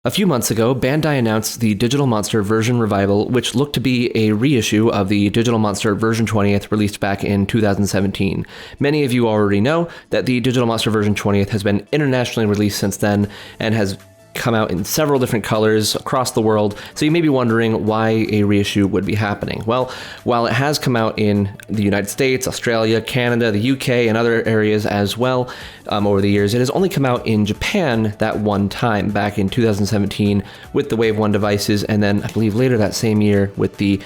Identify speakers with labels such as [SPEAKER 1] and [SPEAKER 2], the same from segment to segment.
[SPEAKER 1] A few months ago, Bandai announced the Digital Monster Ver.Revival, which looked to be a reissue of the Digital Monster Ver.20th released back in 2017. Many of you already know that the Digital Monster Ver.20th has been internationally released since then and has come out in several different colors across the world, so you may be wondering why a reissue would be happening. Well, while it has come out in the United States, Australia, Canada, the UK, and other areas as well over the years, it has only come out in Japan that one time, back in 2017 with the Wave 1 devices, and then I believe later that same year with the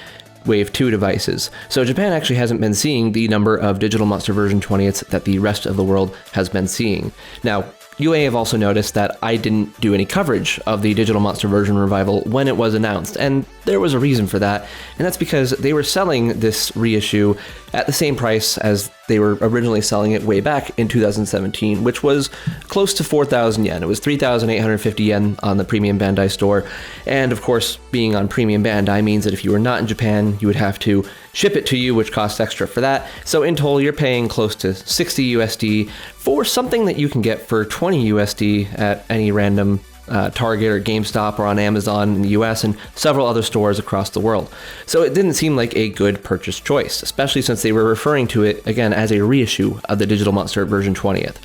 [SPEAKER 1] Wave 2 devices. So Japan actually hasn't been seeing the number of Digital Monster Ver.20ths that the rest of the world has been seeing. Now, you may have also noticed that I didn't do any coverage of the Digital Monster Ver.Revival when it was announced, and there was a reason for that, and that's because they were selling this reissue at the same price as they were originally selling it way back in 2017, which was close to 4,000 yen. It was 3,850 yen on the Premium Bandai store, and of course, being on Premium Bandai means that if you were not in Japan, you would have to ship it to you, which costs extra for that. So in total, you're paying close to 60 USD for something that you can get for 20 USD at any random Target or GameStop or on Amazon in the US and several other stores across the world. So it didn't seem like a good purchase choice, especially since they were referring to it, again, as a reissue of the Digital Monster Ver.20th.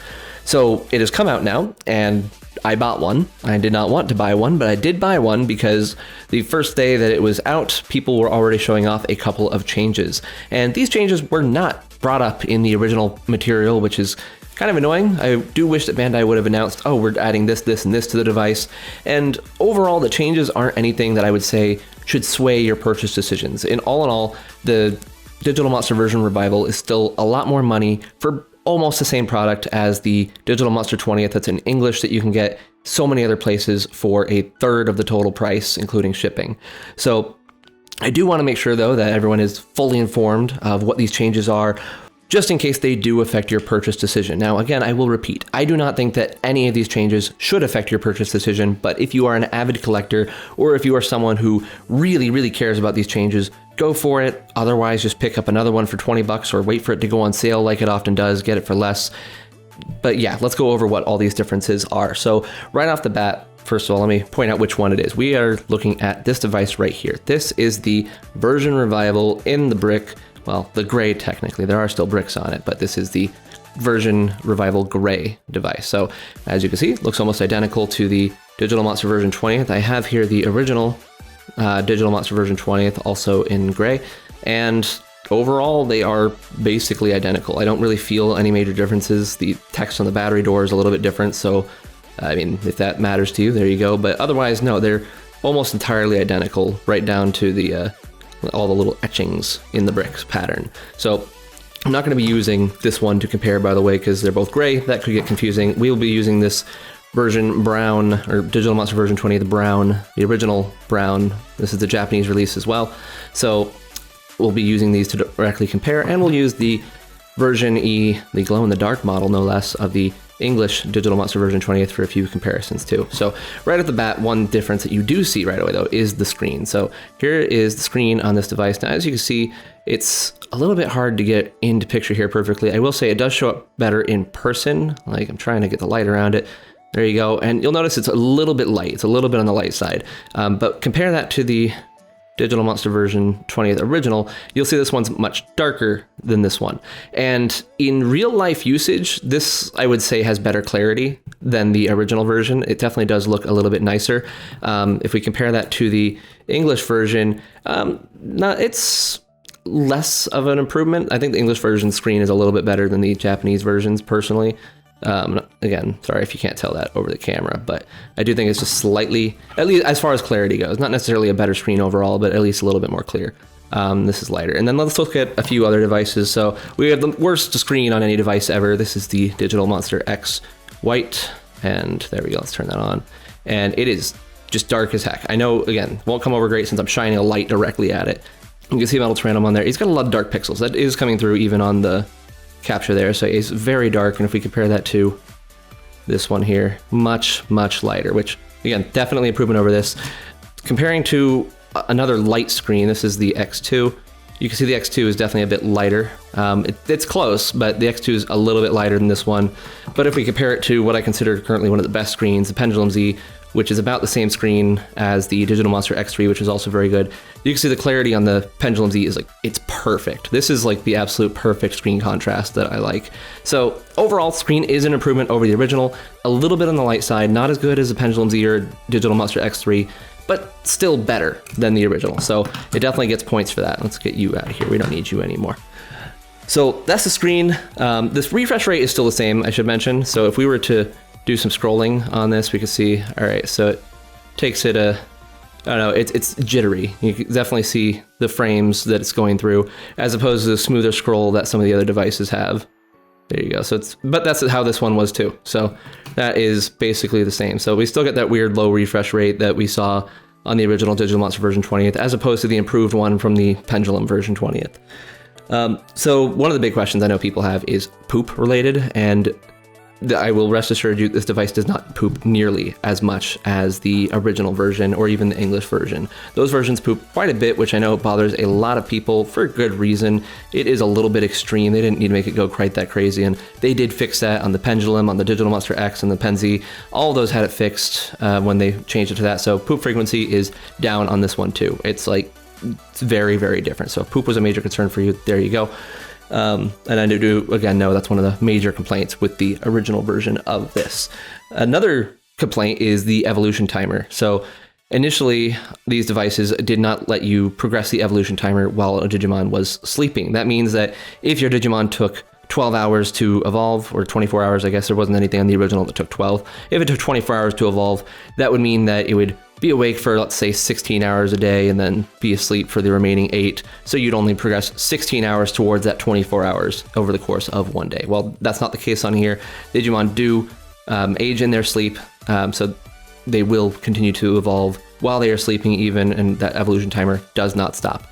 [SPEAKER 1] So it has come out now, and I bought one. I did not want to buy one, but I did buy one because the first day that it was out, people were already showing off a couple of changes. And these changes were not brought up in the original material, which is kind of annoying. I do wish that Bandai would have announced, oh, we're adding this, this, and this to the device. And overall, the changes aren't anything that I would say should sway your purchase decisions. In all, the Digital Monster Ver.Revival is still a lot more money for almost the same product as the Digital Monster 20th that's in English that you can get so many other places for a third of the total price, including shipping. So I do want to make sure, though, that everyone is fully informed of what these changes are, just in case they do affect your purchase decision. Now, again, I will repeat, I do not think that any of these changes should affect your purchase decision, but if you are an avid collector, or if you are someone who really, really cares about these changes, go for it. Otherwise, just pick up another one for 20 bucks or wait for it to go on sale like it often does, get it for less. But yeah, let's go over what all these differences are. So right off the bat, first of all, let me point out which one it is. We are looking at this device right here. This is the Ver.Revival in the brick. Well, the gray, technically. There are still bricks on it, but this is the Ver.Revival gray device. So, as you can see, it looks almost identical to the Digital Monster Ver.20th. I have here the original Digital Monster Ver.20th, also in gray, and overall, they are basically identical. I don't really feel any major differences. The text on the battery door is a little bit different, so, I mean, if that matters to you, there you go. But otherwise, no, they're almost entirely identical, right down to the all the little etchings in the bricks pattern. So I'm not going to be using this one to compare, by the way, because they're both gray. That could get confusing. We'll be using this version brown, or Digital Monster Ver.20th brown, the original brown. This is the Japanese release as well. So we'll be using these to directly compare, and we'll use the version E, the glow-in-the-dark model, no less, of the English Digital Monster Ver.20th for a few comparisons too. So right at the bat, one difference that you do see right away though is the screen. So here is the screen on this device. Now, as you can see, it's a little bit hard to get into picture here perfectly. I will say it does show up better in person. Like, I'm trying to get the light around it. There you go. And you'll notice it's a little bit light. It's a little bit on the light side. But compare that to the Digital Monster Ver.20th original, you'll see this one's much darker than this one. And in real life usage, this, I would say, has better clarity than the original version. It definitely does look a little bit nicer. If we compare that to the English version, it's less of an improvement. I think the English version screen is a little bit better than the Japanese versions, personally. Again, sorry if you can't tell that over the camera, but I do think it's just slightly, at least as far as clarity goes, not necessarily a better screen overall, but at least a little bit more clear. This is lighter. And then let's look at a few other devices. So we have the worst screen on any device ever. This is the Digital Monster X White, and there we go, let's turn that on. And it is just dark as heck. I know, again, won't come over great since I'm shining a light directly at it. You can see Metal Tyrannom on there. He's got a lot of dark pixels. That is coming through even on the capture there, so it's very dark, and if we compare that to this one here, much lighter, which again, definitely improvement over this. Comparing to another light screen, this is the X2. You can see the X2 is definitely a bit lighter. It's close, but the X2 is a little bit lighter than this one. But if we compare it to what I consider currently one of the best screens, the Pendulum Z, which is about the same screen as the Digital Monster X3, which is also very good. You can see the clarity on the Pendulum Z is like, it's perfect. This is like the absolute perfect screen contrast that I like. So overall, screen is an improvement over the original, a little bit on the light side, not as good as the Pendulum Z or Digital Monster X3, but still better than the original. So it definitely gets points for that. Let's get you out of here. We don't need you anymore. So that's the screen. This refresh rate is still the same, I should mention. So if we were to do some scrolling on this, we could see, all right, so it takes it I don't know, it's jittery. You can definitely see the frames that it's going through, as opposed to the smoother scroll that some of the other devices have. There you go. So but that's how this one was too. So that is basically the same. So we still get that weird low refresh rate that we saw on the original Digital Monster version 20th, as opposed to the improved one from the Pendulum version 20th. So one of the big questions I know people have is poop related, and I will rest assured you this device does not poop nearly as much as the original version or even the English version. Those versions poop quite a bit, which I know bothers a lot of people for good reason. It is a little bit extreme. They didn't need to make it go quite that crazy, and they did fix that on the Pendulum, on the Digital Monster X, and the Pen Z. All of those had it fixed when they changed it to that. So poop frequency is down on this one too. It's very, very different. So if poop was a major concern for you, there you go. And I do, again, know that's one of the major complaints with the original version of this. Another complaint is the evolution timer. So initially, these devices did not let you progress the evolution timer while a Digimon was sleeping. That means that if your Digimon took 12 hours to evolve, or 24 hours, I guess there wasn't anything on the original that took 12. If it took 24 hours to evolve, that would mean that it would be awake for, let's say, 16 hours a day and then be asleep for the remaining 8. So you'd only progress 16 hours towards that 24 hours over the course of one day. Well, that's not the case on here. Digimon do age in their sleep, so they will continue to evolve while they are sleeping even, and that evolution timer does not stop.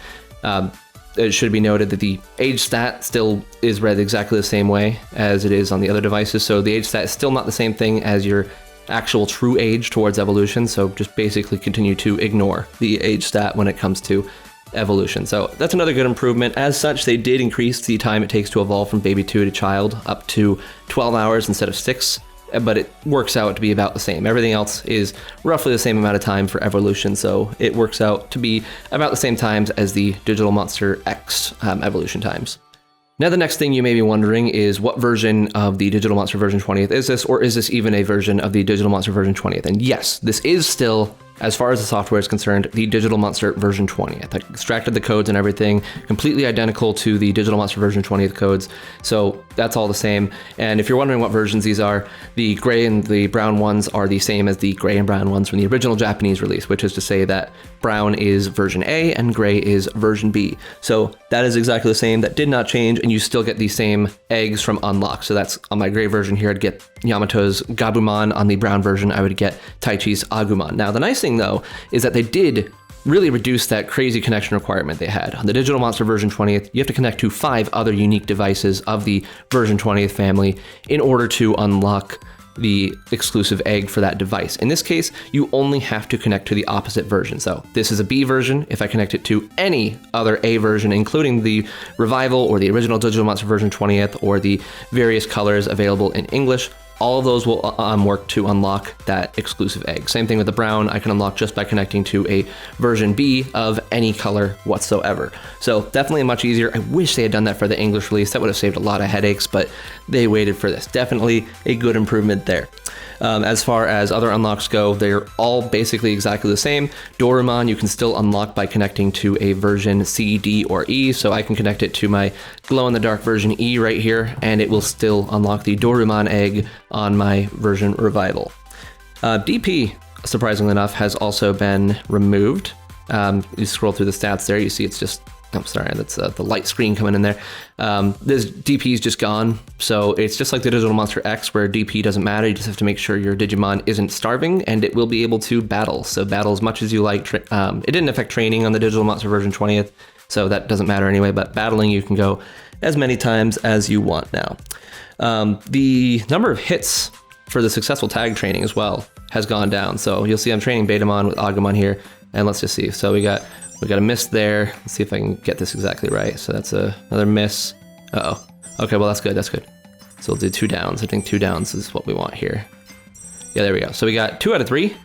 [SPEAKER 1] It should be noted that the age stat still is read exactly the same way as it is on the other devices, so the age stat is still not the same thing as your actual true age towards evolution, so just basically continue to ignore the age stat when it comes to evolution. So that's another good improvement. As such, they did increase the time it takes to evolve from baby to child up to 12 hours instead of 6, but it works out to be about the same. Everything else is roughly the same amount of time for evolution, so it works out to be about the same times as the Digital Monster X evolution times. Now, the next thing you may be wondering is what version of the Digital Monster version 20th is this, or is this even a version of the Digital Monster version 20th? And yes, this is still, as far as the software is concerned, the Digital Monster version 20th. I extracted the codes and everything, completely identical to the Digital Monster version 20th codes, so that's all the same. And if you're wondering what versions these are, the gray and the brown ones are the same as the gray and brown ones from the original Japanese release, which is to say that brown is version A and gray is version B. So that is exactly the same. That did not change, and you still get the same eggs from unlock. So that's on my gray version here, I'd get Yamato's Gabumon. On the brown version, I would get Taichi's Agumon. Now, the nice thing though is that they did really reduce that crazy connection requirement they had. On the Digital Monster version 20th, you have to connect to 5 other unique devices of the version 20th family in order to unlock the exclusive egg for that device. In this case, you only have to connect to the opposite version. So this is a B version. If I connect it to any other A version, including the Revival or the original Digital Monster version 20th or the various colors available in English, all of those will work to unlock that exclusive egg. Same thing with the brown, I can unlock just by connecting to a version B of any color whatsoever. So definitely much easier. I wish they had done that for the English release. That would have saved a lot of headaches, but they waited for this. Definitely a good improvement there. As far as other unlocks go, they're all basically exactly the same. Dorumon, you can still unlock by connecting to a version C, D, or E. So I can connect it to my glow-in-the-dark version E right here, and it will still unlock the Dorumon egg on my version Revival. DP, surprisingly enough, has also been removed. You scroll through the stats there, you see it's just, I'm sorry, that's the light screen coming in there. This DP is just gone, so it's just like the Digital Monster X where DP doesn't matter. You just have to make sure your Digimon isn't starving, and it will be able to battle. So battle as much as you like. It didn't affect training on the Digital Monster version 20th, so that doesn't matter anyway, but battling you can go as many times as you want now. The number of hits for the successful tag training as well has gone down. So you'll see I'm training Betamon with Agumon here, and let's just see. So we got a miss there. Let's see if I can get this exactly right. So that's another miss. Uh-oh. Okay, well, that's good. That's good. So we'll do 2 downs. I think 2 downs is what we want here. Yeah, there we go. So we got 2 out of 3.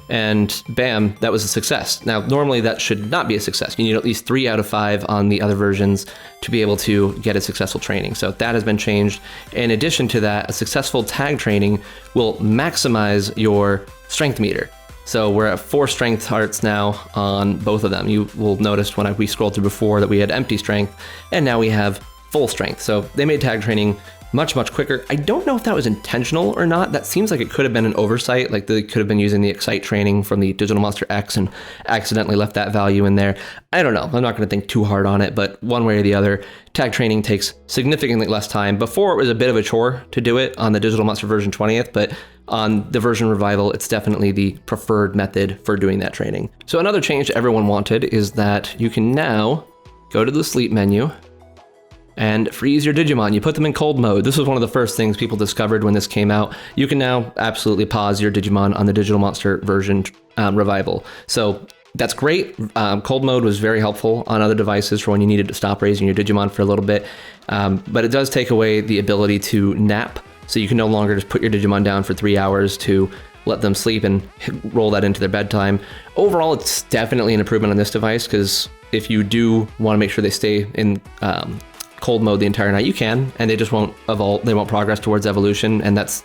[SPEAKER 1] and bam, that was a success. Now, normally that should not be a success. You need at least 3 out of 5 on the other versions to be able to get a successful training. So that has been changed. In addition to that, a successful tag training will maximize your strength meter. So we're at 4 strength hearts now on both of them. You will notice when we scrolled through before that we had empty strength, and now we have full strength. So they made tag training much quicker. I don't know if that was intentional or not. That seems like it could have been an oversight, like they could have been using the Excite training from the Digital Monster X and accidentally left that value in there. I don't know. I'm not going to think too hard on it, but one way or the other, tag training takes significantly less time. Before, it was a bit of a chore to do it on the Digital Monster version 20th, but on the version Revival, it's definitely the preferred method for doing that training. So another change everyone wanted is that you can now go to the sleep menu and freeze your Digimon. You put them in cold mode. This was one of the first things people discovered when this came out. You can now absolutely pause your Digimon on the Digital Monster version Revival. So that's great. Cold mode was very helpful on other devices for when you needed to stop raising your Digimon for a little bit. But it does take away the ability to nap. So you can no longer just put your Digimon down for 3 hours to let them sleep and roll that into their bedtime. Overall, it's definitely an improvement on this device, because if you do want to make sure they stay in cold mode the entire night, you can, and they just won't evolve, they won't progress towards evolution, and that's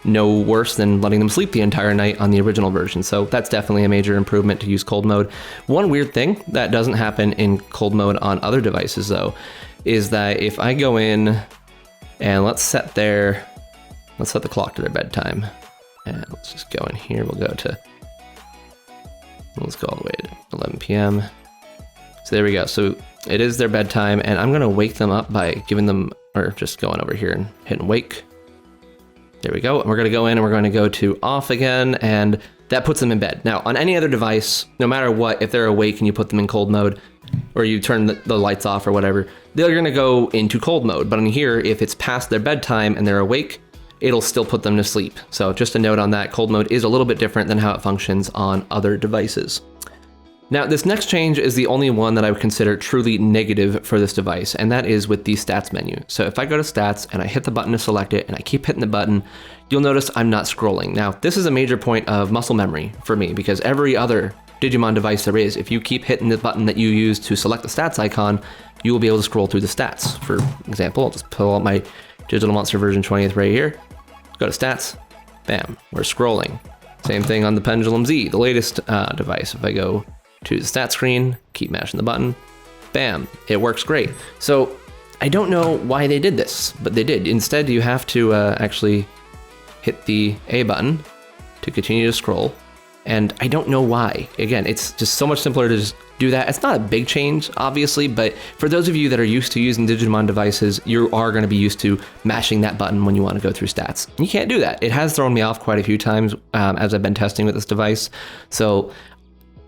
[SPEAKER 1] no worse than letting them sleep the entire night on the original version. So that's definitely a major improvement to use cold mode. One weird thing that doesn't happen in cold mode on other devices, though, is that if I go in and let's set the clock to their bedtime, and let's just go in here, let's go all the way to 11 p.m. So there we go. So it is their bedtime, and I'm gonna wake them up by giving them, or just going over here and hitting wake. There we go. And we're gonna go in and we're going to go to off again, and that puts them in bed. Now, on any other device, no matter what, if they're awake and you put them in cold mode, or you turn the lights off or whatever, they're gonna go into cold mode. But on here, if it's past their bedtime and they're awake, it'll still put them to sleep. So just a note on that, cold mode is a little bit different than how it functions on other devices. Now, this next change is the only one that I would consider truly negative for this device, and that is with the stats menu. So if I go to stats and I hit the button to select it and I keep hitting the button, you'll notice I'm not scrolling. Now, this is a major point of muscle memory for me, because every other Digimon device there is, if you keep hitting the button that you use to select the stats icon, you will be able to scroll through the stats. For example, I'll just pull out my Digital Monster version 20th right here, go to stats, bam, we're scrolling. Same thing on the Pendulum Z, the latest device. If I go to the stat screen, keep mashing the button, bam, it works great. So I don't know why they did this, but they did. Instead, you have to actually hit the A button to continue to scroll, and I don't know why. Again, it's just so much simpler to just do that. It's not a big change, obviously, but for those of you that are used to using Digimon devices, you are going to be used to mashing that button when you want to go through stats. You can't do that. It has thrown me off quite a few times as I've been testing with this device. So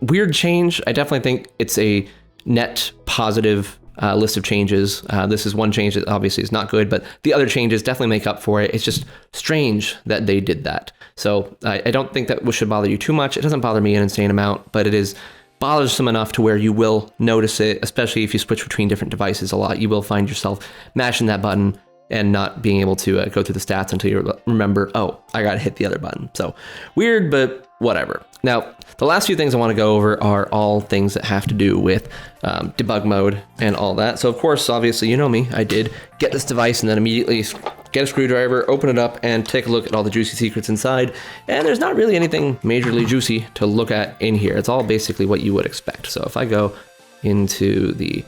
[SPEAKER 1] weird change. I definitely think it's a net positive list of changes. This is one change that obviously is not good, but the other changes definitely make up for it. It's just strange that they did that. So I don't think that should bother you too much. It doesn't bother me an insane amount, but it is bothersome enough to where you will notice it, especially if you switch between different devices a lot. You will find yourself mashing that button and not being able to go through the stats until you remember, oh, I gotta hit the other button. So weird, but whatever. Now, the last few things I want to go over are all things that have to do with debug mode and all that. So of course, obviously, you know me, I did get this device and then immediately get a screwdriver, open it up, and take a look at all the juicy secrets inside. And there's not really anything majorly juicy to look at in here. It's all basically what you would expect. So if I go into the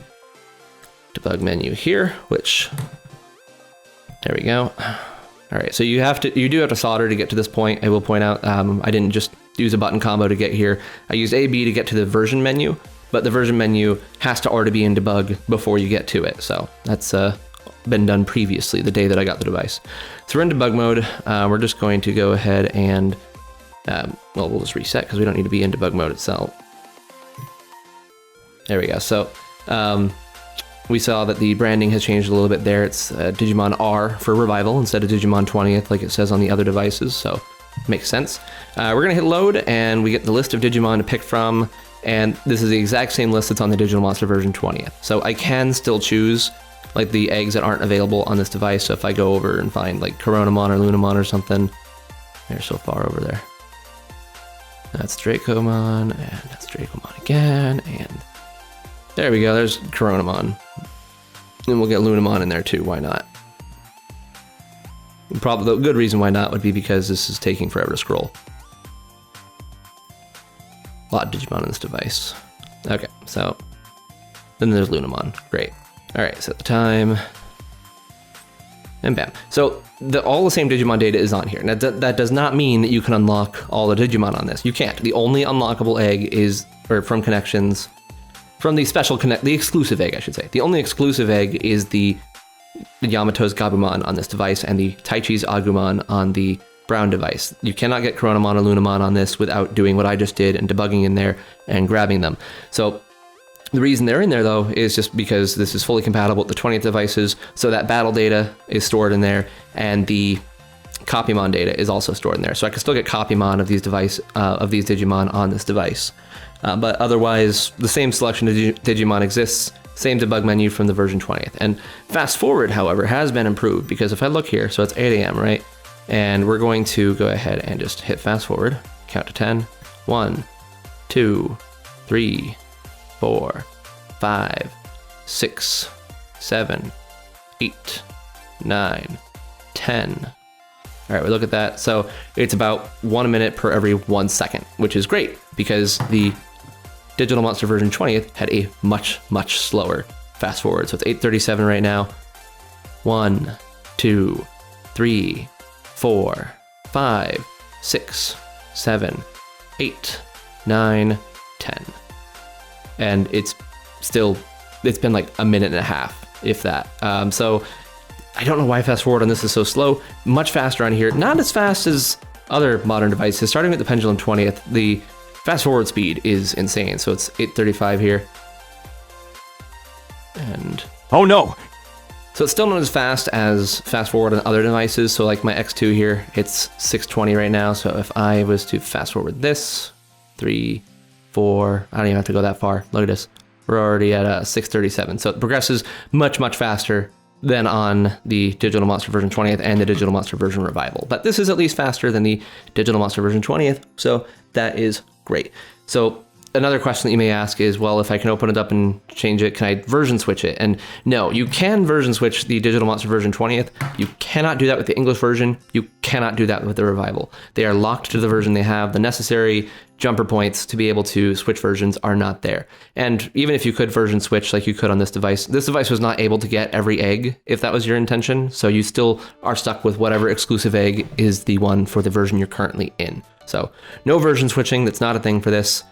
[SPEAKER 1] debug menu here, which, there we go. All right, so you do have to solder to get to this point. I will point out, I didn't just use a button combo to get here. I used A, B to get to the version menu, but the version menu has to already be in debug before you get to it. So that's been done previously, the day that I got the device. So we're in debug mode. We're just going to go ahead and, well, we'll just reset because we don't need to be in debug mode itself. There we go. So we saw that the branding has changed a little bit there. It's Digimon R for Revival instead of Digimon 20th like it says on the other devices, so makes sense. We're gonna hit load and we get the list of Digimon to pick from, and this is the exact same list that's on the Digital Monster version 20th. So I can still choose like the eggs that aren't available on this device. So if I go over and find like Coronamon or Lunamon or something, they're so far over there. That's Dracomon, and that's Dracomon again, and there we go, there's Coronamon. And we'll get Lunamon in there too, why not? Probably the good reason why not would be because this is taking forever to scroll. A lot of Digimon on this device. Okay, so then there's Lunamon, great. All right, set the time, and bam. So all the same Digimon data is on here. Now that does not mean that you can unlock all the Digimon on this. You can't. The only unlockable egg is, or from connections, from the the exclusive egg, I should say. The only exclusive egg is the Yamato's Gabumon on this device and the Taichi's Agumon on the brown device. You cannot get Coronamon or Lunamon on this without doing what I just did and debugging in there and grabbing them. So the reason they're in there, though, is just because this is fully compatible with the 20th devices, so that battle data is stored in there, and the Copymon data is also stored in there. So I can still get Copymon of these Digimon on this device. But otherwise, the same selection of Digimon exists, same debug menu from the version 20th. And fast forward, however, has been improved, because if I look here, so it's 8 a.m., right? And we're going to go ahead and just hit fast forward, count to 10. 1, 2, 3, 4, 5, 6, 7, 8, 9, 10. All right, we look at that. So it's about 1 minute per every 1 second, which is great because the Digital Monster version 20th had a much, much slower fast forward. So it's 8:37 right now. 1, 2, 3, 4, 5, 6, 7, 8, 9, 10. And it's been like a minute and a half, if that. So I don't know why fast forward on this is so slow. Much faster on here, not as fast as other modern devices. Starting with the Pendulum 20th, the fast forward speed is insane. So it's 8:35 here. And
[SPEAKER 2] oh no!
[SPEAKER 1] So it's still not as fast forward on other devices. So like my X2 here, it's 6:20 right now. So if I was to fast forward this, 3, 4, I don't even have to go that far. Look at this. We're already at 6:37. So it progresses much, much faster than on the Digital Monster version 20th and the Digital Monster version Revival. But this is at least faster than the Digital Monster version 20th, so that is great. So another question that you may ask is, well, if I can open it up and change it, can I version switch it? And no, you can version switch the Digital Monster version 20th. You cannot do that with the English version. You cannot do that with the Revival. They are locked to the version they have. The necessary jumper points to be able to switch versions are not there. And even if you could version switch like you could on this device was not able to get every egg if that was your intention. So you still are stuck with whatever exclusive egg is the one for the version you're currently in. So no version switching, that's not a thing for this.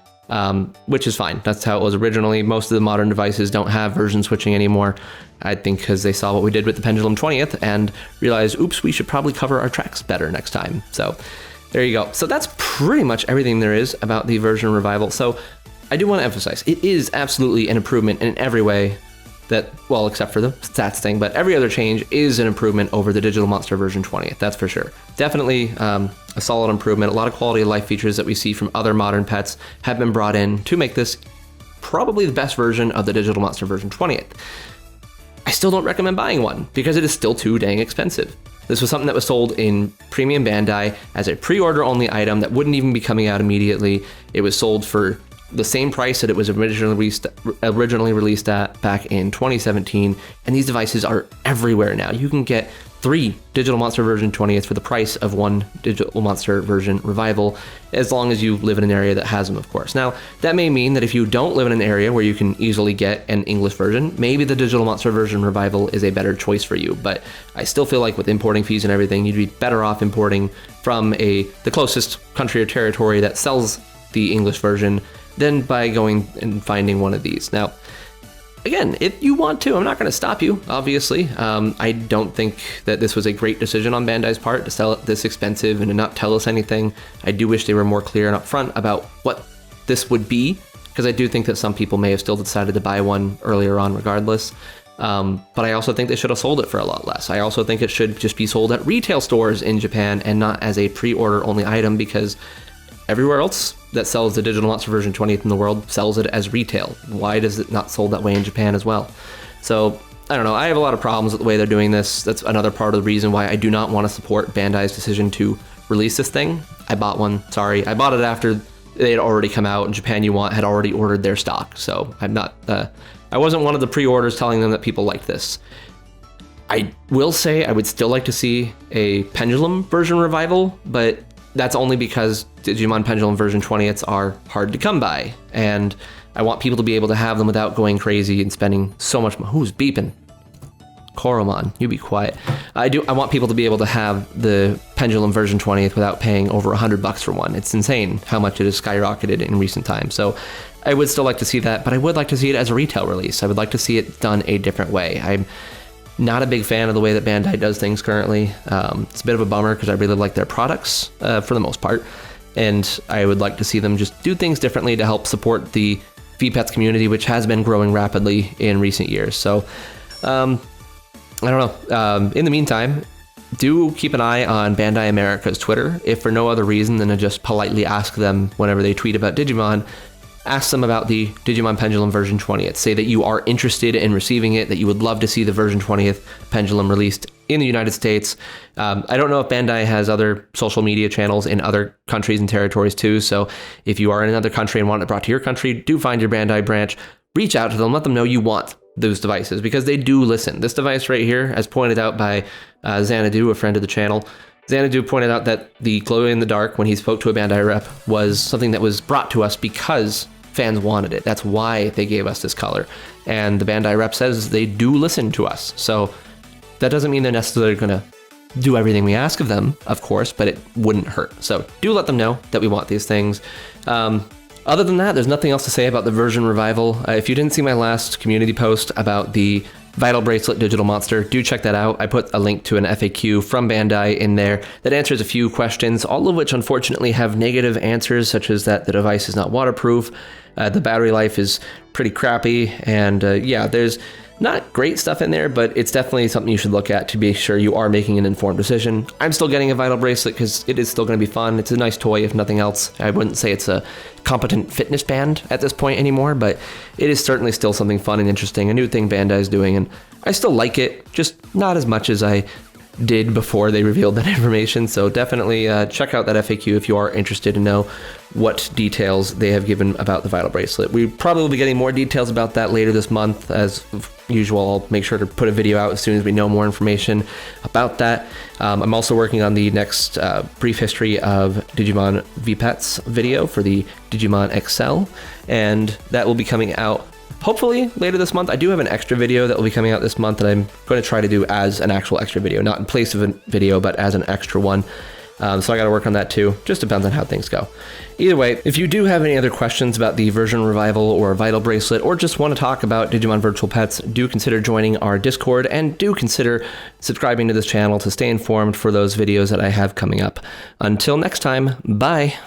[SPEAKER 1] Which is fine. That's how it was originally. Most of the modern devices don't have version switching anymore. I think because they saw what we did with the Pendulum 20th and realized, oops, we should probably cover our tracks better next time. So there you go. So that's pretty much everything there is about the version Revival. So I do want to emphasize, it is absolutely an improvement in every way that, well, except for the stats thing, but every other change is an improvement over the Digital Monster version 20th, that's for sure. Definitely a solid improvement. A lot of quality of life features that we see from other modern pets have been brought in to make this probably the best version of the Digital Monster version 20th. I still don't recommend buying one because it is still too dang expensive. This was something that was sold in Premium Bandai as a pre-order only item that wouldn't even be coming out immediately. It was sold for the same price that it was originally released at back in 2017, and these devices are everywhere now. You can get 3 Digital Monster version 20th for the price of 1 Digital Monster version Revival, as long as you live in an area that has them, of course. Now, that may mean that if you don't live in an area where you can easily get an English version, maybe the Digital Monster version Revival is a better choice for you, but I still feel like with importing fees and everything, you'd be better off importing from the closest country or territory that sells the English version than by going and finding one of these. Now, again, if you want to, I'm not going to stop you, obviously. I don't think that this was a great decision on Bandai's part to sell it this expensive and to not tell us anything. I do wish they were more clear and upfront about what this would be, because I do think that some people may have still decided to buy one earlier on regardless. But I also think they should have sold it for a lot less. I also think it should just be sold at retail stores in Japan and not as a pre-order only item, because everywhere else that sells the Digital Monster version 20th in the world sells it as retail. Why does it not sold that way in Japan as well? So, I don't know. I have a lot of problems with the way they're doing this. That's another part of the reason why I do not want to support Bandai's decision to release this thing. I bought one. Sorry. I bought it after they had already come out, and Japan You Want had already ordered their stock. So I'm not, I wasn't one of the pre-orders telling them that people liked this. I will say I would still like to see a Pendulum version revival, but that's only because Digimon Pendulum version 20th are hard to come by, and I want people to be able to have them without going crazy and spending so much money. Who's beeping? Koromon, you be quiet. I want people to be able to have the Pendulum version 20th without paying over $100 for one. It's insane how much it has skyrocketed in recent times. So I would still like to see that, but I would like to see it as a retail release. I would like to see it done a different way. I'm not a big fan of the way that Bandai does things currently. It's a bit of a bummer because I really like their products for the most part, and I would like to see them just do things differently to help support the VPETS community, which has been growing rapidly in recent years. So I don't know. In the meantime, do keep an eye on Bandai America's Twitter, if for no other reason than to just politely ask them whenever they tweet about Digimon. Ask them about the Digimon Pendulum version 20th. Say that you are interested in receiving it, that you would love to see the version 20th Pendulum released in the United States. I don't know if Bandai has other social media channels in other countries and territories too, so if you are in another country and want it brought to your country, do find your Bandai branch, reach out to them, let them know you want those devices, because they do listen. This device right here, as pointed out by Xanadu, a friend of the channel, Xanadu pointed out that the glow in the dark, when he spoke to a Bandai rep, was something that was brought to us because fans wanted it. That's why they gave us this color. And the Bandai rep says they do listen to us. So that doesn't mean they're necessarily going to do everything we ask of them, of course, but it wouldn't hurt. So do let them know that we want these things. Other than that, there's nothing else to say about the version revival. If you didn't see my last community post about the Vital Bracelet Digital Monster, do check that out. I put a link to an FAQ from Bandai in there that answers a few questions, all of which unfortunately have negative answers, such as that the device is not waterproof, the battery life is pretty crappy, and yeah, there's not great stuff in there, but it's definitely something you should look at to be sure you are making an informed decision. I'm still getting a Vital Bracelet because it is still going to be fun. It's a nice toy, if nothing else. I wouldn't say it's a competent fitness band at this point anymore, but it is certainly still something fun and interesting, a new thing Bandai is doing, and I still like it, just not as much as I did before they revealed that information. So definitely check out that FAQ if you are interested to know what details they have given about the Vital Bracelet. We probably will be getting more details about that later this month. As usual, I'll make sure to put a video out as soon as we know more information about that. I'm also working on the next brief history of Digimon VPETS video for the Digimon XL, and that will be coming out hopefully later this month. I do have an extra video that will be coming out this month that I'm going to try to do as an actual extra video, not in place of a video, but as an extra one. So I got to work on that too. Just depends on how things go. Either way, if you do have any other questions about the version revival or Vital Bracelet, or just want to talk about Digimon Virtual Pets, do consider joining our Discord, and do consider subscribing to this channel to stay informed for those videos that I have coming up. Until next time, bye.